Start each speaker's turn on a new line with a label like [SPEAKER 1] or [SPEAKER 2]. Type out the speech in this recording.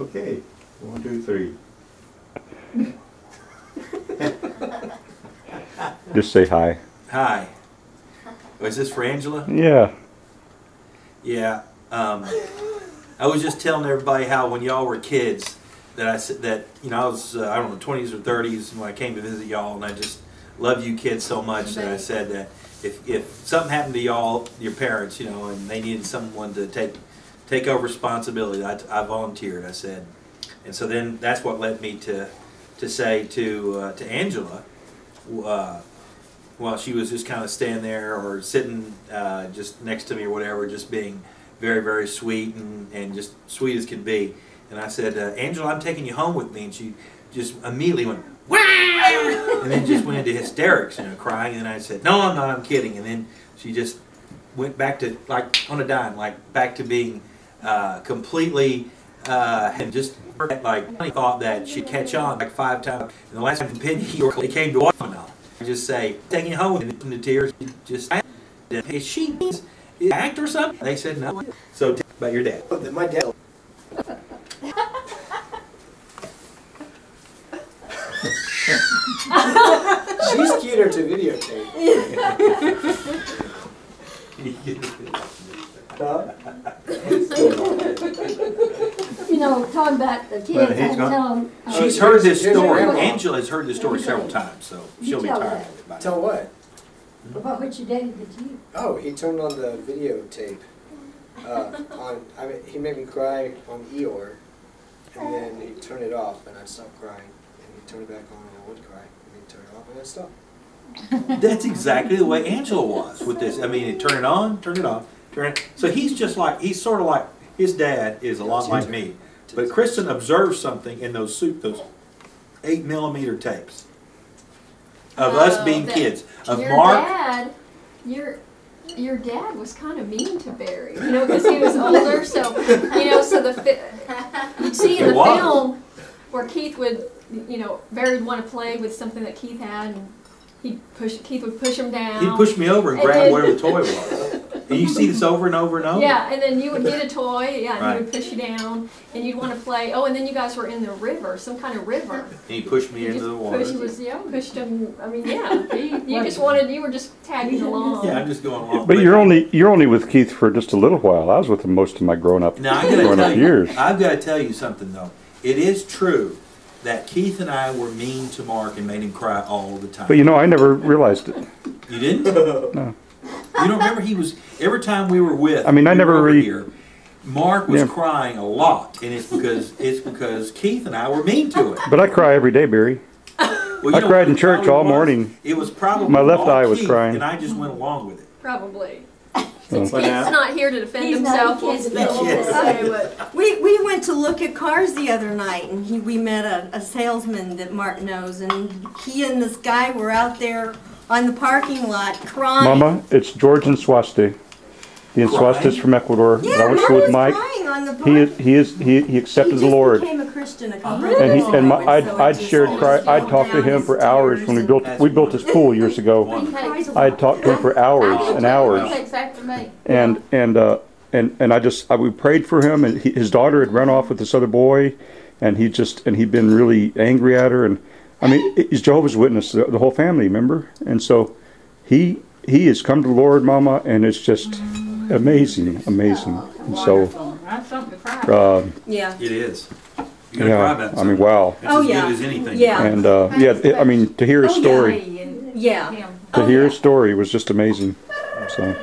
[SPEAKER 1] Okay, 1, 2, 3.
[SPEAKER 2] Just say hi.
[SPEAKER 3] Hi. Was this for Angela?
[SPEAKER 2] Yeah.
[SPEAKER 3] Yeah. I was just telling everybody how when y'all were kids that I said that I was I don't know 20s or 30s when I came to visit y'all, and I just love you kids so much that I said that if something happened to y'all, your parents, and they needed someone to take over responsibility, I volunteered. I said, and so then that's what led me to say to Angela. While she was just kind of standing there or sitting just next to me or whatever, just being very, very sweet and just sweet as can be. And I said, Angela, I'm taking you home with me. And she just immediately went, "Wow!" and then just went into hysterics, crying. And I said, no, I'm not, I'm kidding. And then she just went back to, like on a dime, like back to being completely, and just like I thought that she'd catch on like 5 times. And the last time Penny it came to watermelon. Just say, taking you home with the tears, just is she an actor or something? They said no. So tell me about your dad.
[SPEAKER 4] My dad. She's cuter to videotape.
[SPEAKER 5] Talking about the kids, I tell them.
[SPEAKER 3] She's heard this story. Angela has heard this story several times, so she'll be tired of it by now.
[SPEAKER 4] Tell what?
[SPEAKER 5] About what your daddy did to you.
[SPEAKER 4] Oh, he turned on the videotape. He made me cry on Eeyore, and then he turned it off, and I stopped crying. And he turned it back on, and I would cry, and he'd turn it off, and I stopped.
[SPEAKER 3] That's exactly the way Angela was with this. I mean, turn it on, turn it off, turn it. So he's just like, he's sort of like, his dad is a lot like me. But Kristen observed something in those 8mm tapes of us being kids. Of
[SPEAKER 6] your
[SPEAKER 3] Mark.
[SPEAKER 6] Dad, your dad was kind of mean to Barry, because he was older. So, so you'd see in the film where Keith would, Barry would want to play with something that Keith had, and Keith would push him down.
[SPEAKER 3] He'd push me over and grab whatever the toy was. And you see this over and over and over.
[SPEAKER 6] Yeah, and then you would get a toy, and he would push you down, and you'd want to play. Oh, and then you guys were in the river, some kind of river. And
[SPEAKER 3] he pushed me into the water.
[SPEAKER 6] Pushed him. I mean, yeah. You were just tagging along.
[SPEAKER 3] Yeah, I'm just going along.
[SPEAKER 2] But you're only with Keith for just a little while. I was with him most of my growing up years.
[SPEAKER 3] I've got to tell you something though. It is true that Keith and I were mean to Mark and made him cry all the time.
[SPEAKER 2] But I never realized it.
[SPEAKER 3] You didn't?
[SPEAKER 2] No.
[SPEAKER 3] You don't remember every time we were with.
[SPEAKER 2] I mean, I never really. Here,
[SPEAKER 3] Mark was crying a lot, and it's because Keith and I were mean to him.
[SPEAKER 2] But I cry every day, Barry. Well, I cried in church all morning.
[SPEAKER 3] It was probably
[SPEAKER 2] my left eye was crying,
[SPEAKER 3] and I just went along with it.
[SPEAKER 6] Probably. Since Keith's not here to defend himself,
[SPEAKER 7] we went to look at cars the other night, and we met a salesman that Mark knows, and he and this guy were out there on the parking lot crying.
[SPEAKER 2] Mama, it's George and Swasti. The Swastis from Ecuador.
[SPEAKER 7] Yeah,
[SPEAKER 2] I went to with Mike.
[SPEAKER 7] On the
[SPEAKER 2] he accepted the Lord.
[SPEAKER 7] He became a Christian a couple
[SPEAKER 2] I'd talked to him for hours when we built this pool years ago. I'd talked to him for hours and hours. And we prayed for him, and his daughter had run off with this other boy, and he'd been really angry at her, and I mean, he's Jehovah's Witness, the whole family, remember? And so he has come to the Lord, Mama, and it's just amazing. And so,
[SPEAKER 7] yeah,
[SPEAKER 3] it is. You gotta cry about
[SPEAKER 2] I mean, wow.
[SPEAKER 3] It's as good as anything.
[SPEAKER 7] Yeah.
[SPEAKER 2] And I mean, to hear his story,
[SPEAKER 7] yeah,
[SPEAKER 2] to hear his story was just amazing. So.